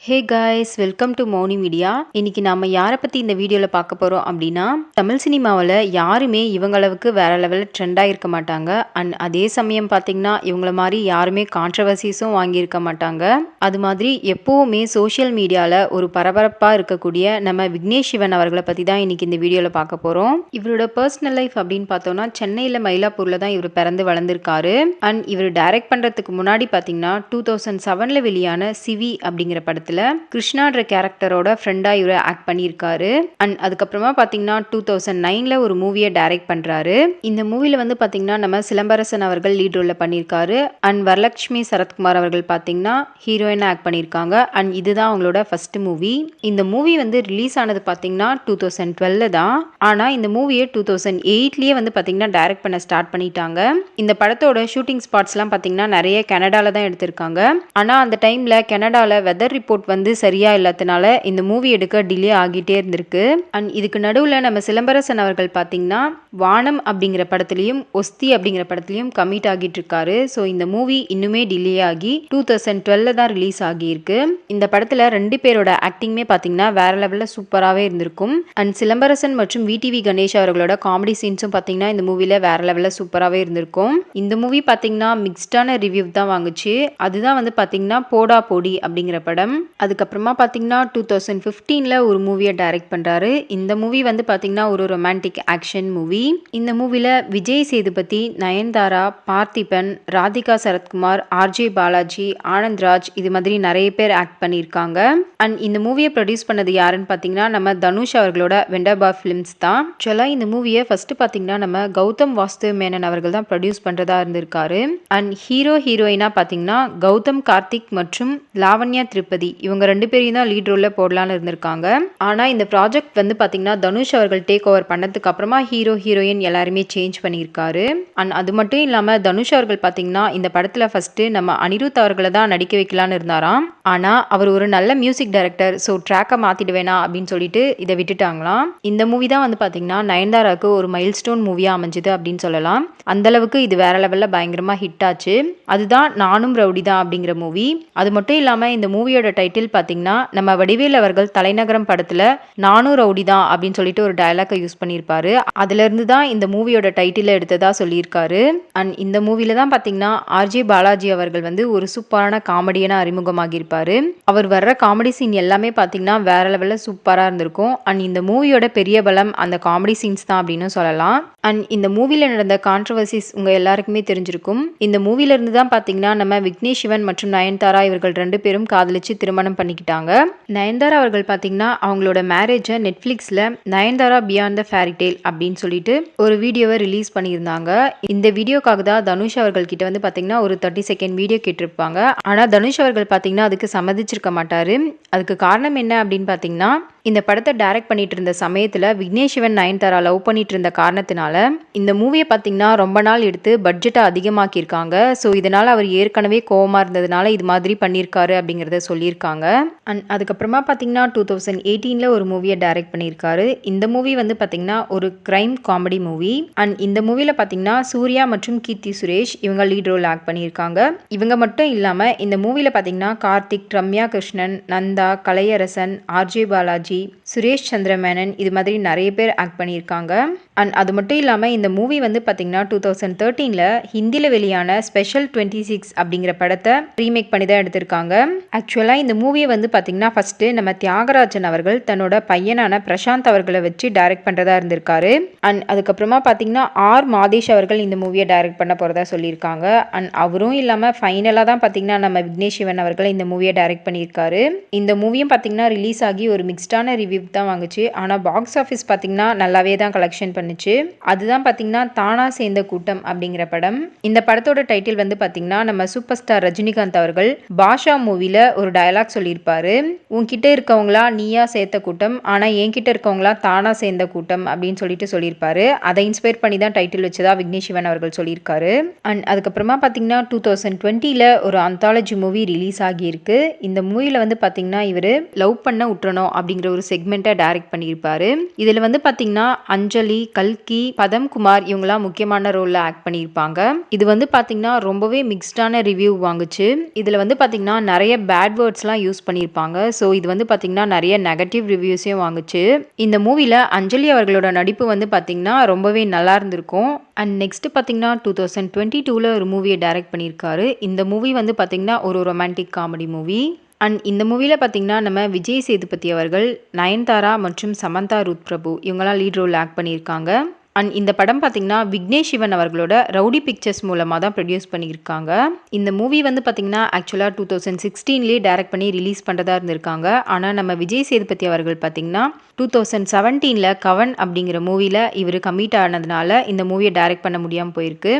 Hey guys, welcome to Mouni media. இன்னைக்கு நாம யாரை பற்றி இந்த வீடியோவில் பார்க்க போகிறோம் அப்படின்னா, தமிழ் சினிமாவில் யாருமே இவங்களவுக்கு வேற லெவலில் ட்ரெண்டாக இருக்க மாட்டாங்க. அண்ட் அதே சமயம் பார்த்திங்கன்னா இவங்கள மாதிரி யாருமே கான்ட்ரவர்சிஸும் வாங்கியிருக்க மாட்டாங்க. அது மாதிரி எப்போவுமே சோஷியல் மீடியாவில் ஒரு பரபரப்பாக இருக்கக்கூடிய நம்ம விக்னேஷ் சிவன் அவர்களை பற்றி தான் இன்னைக்கு இந்த வீடியோவில் பார்க்க போகிறோம். இவரோட பர்சனல் லைஃப் அப்படின்னு பார்த்தோம்னா சென்னையில் மயிலாப்பூரில் தான் இவர் பிறந்து வளர்ந்துருக்காரு. அண்ட் இவர் டைரக்ட் பண்ணுறதுக்கு முன்னாடி பார்த்தீங்கன்னா 2007 வெளியான சிவி அப்படிங்கிற படத்தில் கிருஷ்ணான்ற கேரக்டரோட ஃப்ரெண்டா இவரை ஆக்ட் பண்ணியிருக்காரு. அண்ட் அதுக்கப்புறமா பாத்தீங்கன்னா 2009 ஒரு மூவியை டைரக்ட் பண்றாரு. இந்த மூவில வந்து பாத்தீங்கன்னா நம்ம சிலம்பரசன் அவர்கள் லீட் ரோல்ல பண்ணியிருக்காரு. அண்ட் வரலட்சுமி சரத்குமார் அவர்கள் பாத்தீங்கன்னா ஹீரோயினா ஆக்ட் பண்ணியிருக்காங்க. அண்ட் இதுதான் அவங்களோட ஃபர்ஸ்ட் மூவி. இந்த மூவி வந்து ரிலீஸ் ஆனது பாத்தீங்கன்னா 2012 தான். ஆனா இந்த மூவியை 2008லயே வந்து பாத்தீங்கன்னா டைரக்ட் பண்ண ஸ்டார்ட் பண்ணிட்டாங்க. இந்த படத்தோட ஷூட்டிங் ஸ்பாட்ஸ்லாம் பாத்தீங்கன்னா நிறைய கனடால தான் எடுத்திருக்காங்க. ஆனா அந்த டைம்ல கனடால வெதர் ரிப்போர்ட் வந்து சரியா இல்லாதனால இந்த மூவி எடுக்க டிலே ஆகிட்டே இருந்திருக்கு. அண்ட் இதுக்கு நடுவில் நம்ம சிலம்பரசன் அவர்கள் பார்த்தீங்கன்னா வானம் அப்படிங்கிற படத்துலையும் ஒஸ்தி அப்படிங்கிற படத்துலையும் கமிட் ஆகிட்டு இருக்காரு. ஸோ இந்த மூவி இன்னுமே டிலே ஆகி 2012 தான் ரிலீஸ் ஆகியிருக்கு. இந்த படத்தில் ரெண்டு பேரோட ஆக்டிங்குமே பார்த்தீங்கன்னா வேற லெவலில் சூப்பராகவே இருந்திருக்கும். அண்ட் சிலம்பரசன் மற்றும் விடிவி கணேஷ் அவர்களோட காமெடி சீன்ஸும் பார்த்தீங்கன்னா இந்த மூவியில் வேற லெவலில் சூப்பராகவே இருந்திருக்கும். இந்த மூவி பார்த்தீங்கன்னா மிக்ஸ்டான ரிவ்யூ தான் வாங்குச்சு. அதுதான் வந்து பார்த்தீங்கன்னா போடா போடி அப்படிங்கிற படம். அதுக்கப்புறமா பார்த்தீங்கன்னா 2015 ஒரு மூவியை டைரக்ட் பண்ணுறாரு. இந்த மூவி வந்து பார்த்தீங்கன்னா ஒரு ரொமான்டிக் ஆக்ஷன் மூவி. இந்த மூவியில் விஜய் சேதுபதி, நயன்தாரா, பார்த்திபன், ராதிகா சரத்குமார், ஆர்ஜே பாலாஜி, ஆனந்த்ராஜ் இது மாதிரி நிறைய பேர் ஆக்ட் பண்ணியிருக்காங்க. அண்ட் இந்த மூவியை ப்ரொடியூஸ் பண்ணது யாருன்னு பார்த்தீங்கன்னா நம்ம தனுஷ் அவர்களோட வெண்டர்பா ஃபிலிம்ஸ் தான். ஆக்சுவலாக இந்த மூவியை ஃபர்ஸ்ட் பார்த்தீங்கன்னா நம்ம கௌதம் வாஸ்து மேனன் அவர்கள் தான் ப்ரொடியூஸ் பண்ணுறதா இருந்திருக்காரு. அண்ட் ஹீரோயினா பார்த்தீங்கன்னா கௌதம் கார்த்திக் மற்றும் லாவண்யா திருப்பதி இவங்க ரெண்டு பேரையும் தான் லீட் ரோல்ல போடலான்னு இருந்திருக்காங்க. ஆனா இந்த ப்ராஜெக்ட் வந்து பாத்தீங்கன்னா தனுஷ் அவர்கள் டேக் ஓவர் பண்ணதுக்கு அப்புறமா ஹீரோயின் எல்லாருமே சேஞ்ச் பண்ணியிருக்காரு. அண்ட் அது மட்டும் இல்லாம தனுஷ் அவர்கள் பாத்தீங்கன்னா இந்த படத்துல ஃபர்ஸ்ட் நம்ம அனிருத் அவர்களை தான் நடிக்க வைக்கலான்னு இருந்தாராம். ஆனா அவர் ஒரு நல்ல மியூசிக் டைரக்டர், ஸோ ட்ராக்கை மாத்திடுவேனா அப்படின்னு சொல்லிட்டு இதை விட்டுட்டாங்களாம். இந்த மூவி தான் வந்து பாத்தீங்கன்னா நயன்தாராக்கு ஒரு மைல் ஸ்டோன் மூவியா அமைஞ்சது அப்படின்னு சொல்லலாம். அந்த அளவுக்கு இது வேற லெவல்ல பயங்கரமா ஹிட் ஆச்சு. அதுதான் நானும் ரவுடி தான் அப்படிங்கிற மூவி. அது மட்டும் இல்லாம இந்த மூவியோட டைட்டில் பார்த்தீங்கன்னா நம்ம வடிவேல் அவர்கள் தலைநகரம் படத்துல நானும் ரவுடி தான் அப்படின்னு சொல்லிட்டு ஒரு டயலாக்கை யூஸ் பண்ணியிருப்பாரு. அதுல இருந்து தான் இந்த மூவியோட டைட்டில் எடுத்ததா சொல்லியிருக்காரு. அண்ட் இந்த மூவில தான் பார்த்தீங்கன்னா ஆர்ஜே பாலாஜி அவர்கள் வந்து ஒரு சூப்பரான காமெடியனா அறிமுகமாகியிருப்பாரு. அவர் வர்ற காமெடி சீன் எல்லாமே பார்த்தீங்கன்னா வேற லெவலில் சூப்பராக இருந்திருக்கும். அண்ட் இந்த மூவியோட பெரிய பலம் அந்த காமெடி சீன்ஸ் தான் அப்படின்னு சொல்லலாம். அண்ட் இந்த மூவில நடந்த கான்ட்ரவர்சிஸ் உங்க எல்லாருக்குமே தெரிஞ்சிருக்கும். இந்த மூவில இருந்து தான் பார்த்தீங்கன்னா நம்ம விக்னேஷ் சிவன் மற்றும் நயன்தாரா இவர்கள் ரெண்டு பேரும் காதலிச்சு திருமணம் பண்ணிக்கிட்டாங்க. நயன்தாரா அவர்கள் பார்த்தீங்கன்னா அவங்களோட மேரேஜை நெட்ஃபிளிக்ஸ்ல Nayanthara beyond the fairy tale அப்படின்னு சொல்லிட்டு ஒரு வீடியோவை ரிலீஸ் பண்ணியிருந்தாங்க. இந்த வீடியோக்காக தான் தனுஷ் அவர்கள் கிட்ட வந்து பார்த்தீங்கன்னா ஒரு 30 செகண்ட் வீடியோ கேட்டிருப்பாங்க. ஆனால் தனுஷ் அவர்கள் பார்த்தீங்கன்னா அதுக்கு சம்மதிச்சிருக்க மாட்டாரு. அதுக்கு காரணம் என்ன அப்படின்னு பார்த்தீங்கன்னா இந்த படத்தை டைரக்ட் பண்ணிட்டு இருந்த சமயத்தில் விக்னேஷ் சிவன் நயன்தாரா லவ் பண்ணிட்டு இருந்த காரணத்தினால இந்த மூவியை பார்த்தீங்கன்னா ரொம்ப நாள் எடுத்து பட்ஜெட்டை அதிகமாக்கியிருக்காங்க. ஸோ இதனால அவர் ஏற்கனவே கோவமா இருந்ததுனால இது மாதிரி பண்ணியிருக்காரு அப்படிங்கிறத சொல்லியிருக்காங்க. அண்ட் அதுக்கப்புறமா பார்த்தீங்கன்னா 2018 ஒரு மூவியை டைரக்ட் பண்ணியிருக்காரு. இந்த மூவி வந்து பார்த்தீங்கன்னா ஒரு கிரைம் காமெடி மூவி. அண்ட் இந்த மூவியில் பார்த்தீங்கன்னா சூர்யா மற்றும் கீர்த்தி சுரேஷ் இவங்க லீட் ரோல் ஆக்ட் பண்ணியிருக்காங்க. இவங்க மட்டும் இல்லாமல் இந்த மூவியில் பார்த்தீங்கன்னா கார்த்திக், ரம்யா கிருஷ்ணன், நந்தா, கலையரசன், ஆர்ஜே பாலாஜி, சுரேஷ் சந்திரமேனன் இது மாதிரி நிறைய பேர் ஆக்ட் பண்ணியிருக்காங்க. அண்ட் அது மட்டும் இல்லாமல் இந்த மூவி வந்து பார்த்தீங்கன்னா 2013 ஹிந்தியில் வெளியான ஸ்பெஷல் 26 அப்படிங்கிற படத்தை ரீமேக் பண்ணி தான் எடுத்திருக்காங்க. ஆக்சுவலாக இந்த மூவியை வந்து பார்த்தீங்கன்னா ஃபர்ஸ்ட் நம்ம தியாகராஜன் அவர்கள் தன்னோட பையனான பிரசாந்த் அவர்களை வச்சு டைரக்ட் பண்ணுறதா இருந்திருக்காரு. அண்ட் அதுக்கப்புறமா பார்த்தீங்கன்னா ஆர் மாதேஷ் அவர்கள் இந்த மூவியை டைரக்ட் பண்ண போகிறதா சொல்லியிருக்காங்க. அண்ட் அவரும் இல்லாமல் ஃபைனலாக தான் பார்த்தீங்கன்னா நம்ம விக்னேஷ் சிவன் அவர்கள் இந்த மூவியை டைரக்ட் பண்ணியிருக்காரு. இந்த மூவியும் பார்த்தீங்கன்னா ரிலீஸ் ஆகி ஒரு மிக்ஸ்டான ரிவ்யூ தான் வாங்குச்சு. ஆனால் பாக்ஸ் ஆஃபீஸ் பார்த்தீங்கன்னா நல்லாவே தான் கலெக்ஷன் பண்ணுச்சு. அதுதான் பார்த்தீங்கன்னா தானா சேர்ந்த கூட்டம் அப்படிங்கிற படம். இந்த படத்தோட டைட்டில் வந்து பார்த்தீங்கன்னா நம்ம சூப்பர் ஸ்டார் ரஜினிகாந்த் அவர்கள் பாஷா மூவில ஒரு டயலாக் சொல்லியிருப்பாரு. உன்கிட்ட இருக்கவங்களா நீயா சேர்த்த கூட்டம், ஆனா என்கிட்ட இருக்கவங்களா தானா சேர்ந்த கூட்டம் அப்படின்னு சொல்லியிருப்பாரு. அதை இன்ஸ்பயர் பண்ணி தான் டைட்டில் வச்சதா விக்னேஷ் சிவன் அவர்கள் சொல்லியிருக்காரு. அண்ட் அதுக்கப்புறமா பார்த்தீங்கன்னா 2020 ஒரு அந்தாலஜி மூவி ரிலீஸ் ஆகியிருக்கு. இந்த மூவில வந்து பார்த்தீங்கன்னா இவர் லவ் பண்ண உற்றணும் அப்படிங்கிற ஒரு செக்மெண்ட்டை டைரக்ட் பண்ணியிருப்பாரு. இதில் வந்து பார்த்தீங்கன்னா அஞ்சலி, கல்கி, பதம் குமார் இவங்கெல்லாம் முக்கியமான ரோலில் ஆக்ட் பண்ணியிருப்பாங்க. இது வந்து பார்த்தீங்கன்னா ரொம்பவே மிக்ஸ்டான ரிவ்யூ வாங்குச்சு. இதில் வந்து பார்த்தீங்கன்னா நிறைய பேட் வேர்ட்ஸ்லாம் யூஸ் பண்ணியிருப்பாங்க. ஸோ இது வந்து பார்த்தீங்கன்னா நிறைய நெகட்டிவ் ரிவ்யூஸையும் வாங்குச்சு. இந்த மூவியில் அஞ்சலி அவர்களோட நடிப்பு வந்து பார்த்தீங்கன்னா ரொம்பவே நல்லா இருந்திருக்கும். அண்ட் நெக்ஸ்ட் பார்த்தீங்கன்னா 2022 ஒரு மூவியை டைரக்ட் பண்ணியிருக்காரு. இந்த மூவி வந்து பார்த்தீங்கன்னா ஒரு ரொமான்டிக் காமெடி மூவி. அண்ட் இந்த மூவியில் பார்த்தீங்கன்னா நம்ம விஜய் சேதுபதி அவர்கள், நயன்தாரா மற்றும் சமந்தா ரூத் பிரபு இவங்கெல்லாம் லீட் ரோல் ஆக்ட் பண்ணியிருக்காங்க. அண்ட் இந்த படம் பார்த்தீங்கன்னா விக்னேஷ் சிவன் அவர்களோட ரவுடி பிக்சர்ஸ் மூலமாக தான் ப்ரொடியூஸ் பண்ணியிருக்காங்க. இந்த மூவி வந்து பார்த்தீங்கன்னா ஆக்சுவலாக 2016 டைரக்ட் பண்ணி ரிலீஸ் பண்ணுறதா இருந்திருக்காங்க. ஆனால் நம்ம விஜய் சேதுபதி அவர்கள் பார்த்தீங்கன்னா 2017 கவன் அப்படிங்கிற மூவியில் இவர் கமிட் ஆனதுனால இந்த மூவியை டைரக்ட் பண்ண முடியாமல் போயிருக்கு.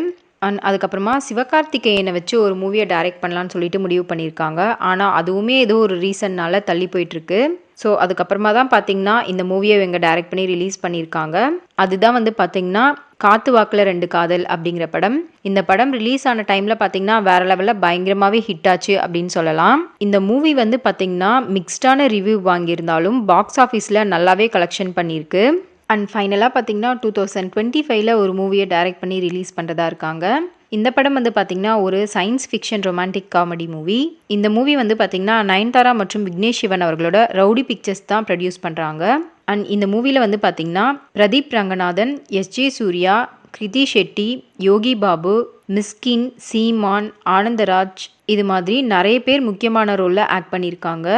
அண்ட் அதுக்கப்புறமா சிவகார்த்திகேயனை வச்சு ஒரு மூவியை டைரக்ட் பண்ணலான்னு சொல்லிட்டு முடிவு பண்ணியிருக்காங்க. ஆனால் அதுவுமே ஏதோ ஒரு ரீசன்னால தள்ளி போயிட்டுருக்கு. ஸோ அதுக்கப்புறமா தான் பார்த்தீங்கன்னா இந்த மூவியை இவங்க டைரக்ட் பண்ணி ரிலீஸ் பண்ணியிருக்காங்க. அதுதான் வந்து பார்த்தீங்கன்னா காத்து வாக்கில் 2 காதல் அப்படிங்கிற படம். இந்த படம் ரிலீஸ் ஆன டைமில் பார்த்தீங்கன்னா வேற லெவலில் பயங்கரமாகவே ஹிட் ஆச்சு அப்படின்னு சொல்லலாம். இந்த மூவி வந்து பார்த்தீங்கன்னா மிக்ஸ்டான ரிவ்யூ வாங்கியிருந்தாலும் பாக்ஸ் ஆஃபீஸில் நல்லாவே கலெக்ஷன் பண்ணியிருக்கு. அண்ட் ஃபைனலாக பார்த்தீங்கன்னா 2025 ஒரு மூவியை டைரக்ட் பண்ணி ரிலீஸ் பண்ணுறதா இருக்காங்க. இந்த படம் வந்து பார்த்தீங்கன்னா ஒரு science fiction romantic comedy movie. இந்த மூவி வந்து பார்த்தீங்கன்னா நயன்தாரா மற்றும் விக்னேஷ் சிவன் அவர்களோட ரவுடி பிக்சர்ஸ் தான் ப்ரொடியூஸ் பண்ணுறாங்க. அண்ட் இந்த மூவியில் வந்து பார்த்தீங்கன்னா பிரதீப் ரங்கநாதன், எஸ்ஜே சூர்யா, கிருதி ஷெட்டி, யோகி பாபு, மிஸ்கின், சீமான், ஆனந்தராஜ் இது மாதிரி நிறைய பேர் முக்கியமான ரோலில் ஆக்ட் பண்ணியிருக்காங்க.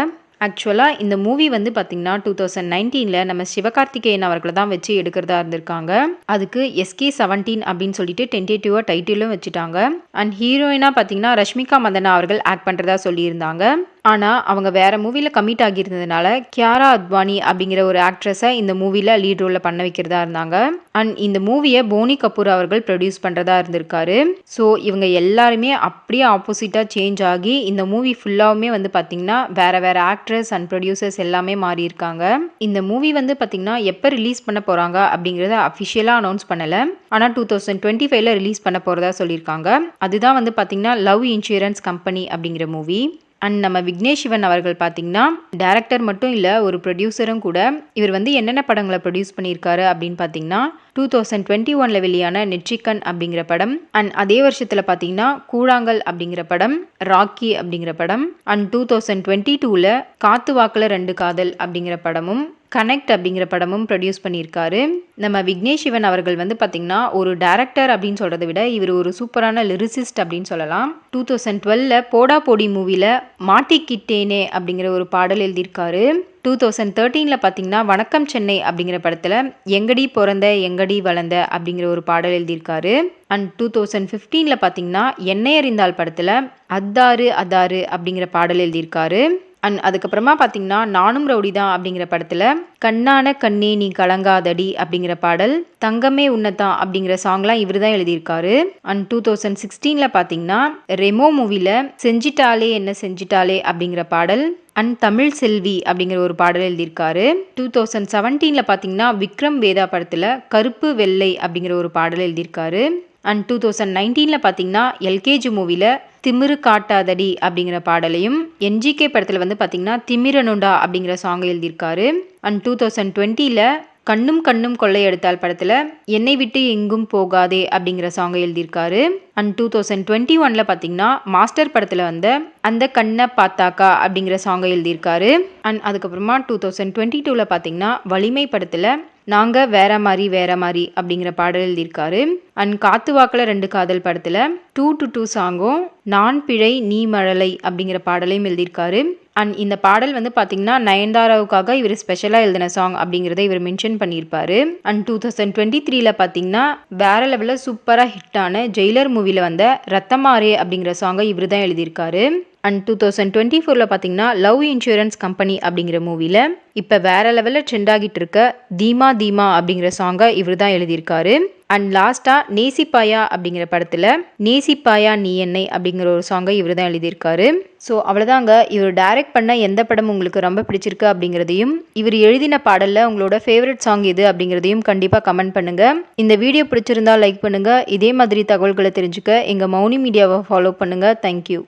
ஆக்சுவலாக இந்த மூவி வந்து பார்த்தீங்கன்னா 2019 நம்ம சிவகார்த்திகேயன் அவர்களை தான் வச்சு எடுக்கிறதா இருந்திருக்காங்க. அதுக்கு SK17 அப்படின்னு சொல்லிட்டு டென்டேட்டிவாக டைட்டிலும் வச்சுட்டாங்க. அண்ட் ஹீரோயினாக பார்த்தீங்கன்னா ரஷ்மிகா மந்தனா அவர்கள் ஆக்ட் பண்ணுறதா சொல்லியிருந்தாங்க. ஆனால் அவங்க வேற மூவியில் கமிட் ஆகியிருந்ததுனால கியாரா அத்வானி அப்படிங்கிற ஒரு ஆக்ட்ரஸை இந்த மூவியில் லீட் ரோலில் பண்ண வைக்கிறதா இருந்தாங்க. அண்ட் இந்த மூவியை போனி கபூர் அவர்கள் ப்ரொடியூஸ் பண்ணுறதா இருந்திருக்காரு. ஸோ இவங்க எல்லாருமே அப்படியே ஆப்போசிட்டாக சேஞ்ச் ஆகி இந்த மூவி ஃபுல்லாகவுமே வந்து பார்த்தீங்கன்னா வேற வேற ஆக்ட்ரஸ் அண்ட் ப்ரொடியூசர்ஸ் எல்லாமே மாறி இருக்காங்க. இந்த மூவி வந்து பார்த்தீங்கன்னா எப்போ ரிலீஸ் பண்ண போகிறாங்க அப்படிங்கிறத அஃபிஷியலாக அனௌன்ஸ் பண்ணலை. ஆனால் 2025 ரிலீஸ் பண்ண போகிறதா சொல்லியிருக்காங்க. அதுதான் வந்து பார்த்தீங்கன்னா லவ் இன்சூரன்ஸ் கம்பெனி அப்படிங்கிற மூவி. அண்ட் நம்ம விக்னேஷ் சிவன் அவர்கள் பார்த்தீங்கன்னா டைரக்டர் மட்டும் இல்லை, ஒரு ப்ரொடியூசரும் கூட. இவர் வந்து என்னென்ன படங்களை ப்ரொடியூஸ் பண்ணியிருக்காரு அப்படின்னு பார்த்தீங்கன்னா 2021 வெளியான நெற்றிக்கண் அப்படிங்கிற படம், அண்ட் அதே வருஷத்தில் பார்த்தீங்கன்னா கூழாங்கல் அப்படிங்கிற படம், ராக்கி அப்படிங்கிற படம், அண்ட் 2022 காத்து வாக்கில் 2 காதல் அப்படிங்கிற படமும், கனெக்ட் அப்படிங்கிற படமும் ப்ரொடியூஸ் பண்ணியிருக்காரு. நம்ம விக்னேஷ் சிவன் அவர்கள் வந்து பார்த்தீங்கன்னா ஒரு டைரக்டர் அப்படின்னு சொல்கிறத விட இவர் ஒரு சூப்பரான லிரிசிஸ்ட் அப்படின்னு சொல்லலாம். 2012 போடா போடி மூவியில் மாட்டிக்கிட்டேனே அப்படிங்கிற ஒரு பாடல் எழுதியிருக்காரு. 2013 பார்த்தீங்கன்னா வணக்கம் சென்னை அப்படிங்கிற படத்தில் எங்கடி பிறந்த எங்கடி வளர்ந்த அப்படிங்கிற ஒரு பாடல் எழுதியிருக்காரு. அண்ட் 2015 பார்த்தீங்கன்னா என்னை அறிந்தால் படத்தில் அத்தாரு அதாரு அப்படிங்கிற பாடல் எழுதியிருக்காரு. அண்ட் அதுக்கப்புறமா பார்த்தீங்கன்னா நானும் ரவுடி தான் அப்படிங்கிற படத்தில் கண்ணான கண்ணே நீ கலங்காதடி அப்படிங்கிற பாடல், தங்கமே உன்னதான் அப்படிங்கிற சாங்லாம் இவர் தான் எழுதியிருக்காரு. அண்ட் 2016 பார்த்தீங்கன்னா ரெமோ மூவியில் செஞ்சிட்டாலே என்ன செஞ்சிட்டாலே அப்படிங்கிற பாடல், அண்ட் தமிழ் செல்வி அப்படிங்கிற ஒரு பாடல் எழுதியிருக்காரு. 2017 பார்த்தீங்கன்னா விக்ரம் வேதா படத்தில் கருப்பு வெள்ளை அப்படிங்கிற ஒரு பாடல் எழுதியிருக்காரு. அண்ட் 2019 பார்த்தீங்கன்னா எல்கேஜி மூவியில் திமிரு காட்டாதடி அப்படிங்கிற பாடலையும், என்ஜிகே படத்தில் வந்து பார்த்தீங்கன்னா திமிரனுண்டா அப்படிங்கிற சாங் எழுதியிருக்காரு. அண்ட் 2020 கண்ணும் கண்ணும் கொள்ளையெடுத்தால் படத்தில் என்னை விட்டு எங்கும் போகாதே அப்படிங்கிற சாங்கை எழுதியிருக்காரு. அண்ட் 2021 பார்த்தீங்கன்னா மாஸ்டர் படத்தில் வந்த அந்த கண்ணை பார்த்தாக்கா அப்படிங்கிற சாங்கை எழுதியிருக்காரு. அண்ட் அதுக்கப்புறமா 2022 பார்த்தீங்கன்னா வலிமை படத்தில் நாங்கள் வேற மாதிரி அப்படிங்கிற பாடல் எழுதியிருக்காரு. அண்ட் காத்து வாக்கில் 2 காதல் படத்தில் 2 சாங்கும் நான் பிழை நீ மழலை அப்படிங்கிற பாடலையும் எழுதியிருக்காரு. அண்ட் இந்த பாடல் வந்து பார்த்தீங்கன்னா நயன்தாராவுக்காக இவர் ஸ்பெஷலாக எழுதின சாங் அப்படிங்கிறத இவர் மென்ஷன் பண்ணியிருப்பாரு. அண்ட் 2023 பார்த்தீங்கன்னா வேற லெவலில் சூப்பராக ஹிட்டான ஜெயிலர் மூவியில் வந்த ரத்தமாரே அப்படிங்கிற சாங்கை இவர் தான் எழுதியிருக்காரு. அண்ட் 2024 பார்த்தீங்கன்னா லவ் இன்சூரன்ஸ் கம்பெனி அப்படிங்கிற மூவியில் இப்போ வேற லெவலில் ட்ரெண்ட் ஆகிட்டு இருக்க தீமா தீமா அப்படிங்கிற சாங்கை இவர் தான் எழுதியிருக்காரு. அண்ட் லாஸ்ட்டாக நேசிப்பாயா அப்படிங்கிற படத்தில் நேசிப்பாயா நீ என்னை அப்படிங்கிற ஒரு சாங்கை இவர் தான் எழுதியிருக்காரு. ஸோ அவ்வளோதாங்க, இவர் டைரக்ட் பண்ண எந்த படம் உங்களுக்கு ரொம்ப பிடிச்சிருக்கு அப்படிங்கிறதையும், இவர் எழுதின பாடலில் உங்களோட ஃபேவரட் சாங் எது அப்படிங்கிறதையும் கண்டிப்பாக கமெண்ட் பண்ணுங்கள். இந்த வீடியோ பிடிச்சிருந்தா லைக் பண்ணுங்கள். இதே மாதிரி தகவல்களை தெரிஞ்சுக்க எங்கள் மௌனி மீடியாவை ஃபாலோ பண்ணுங்கள். தேங்க்யூ.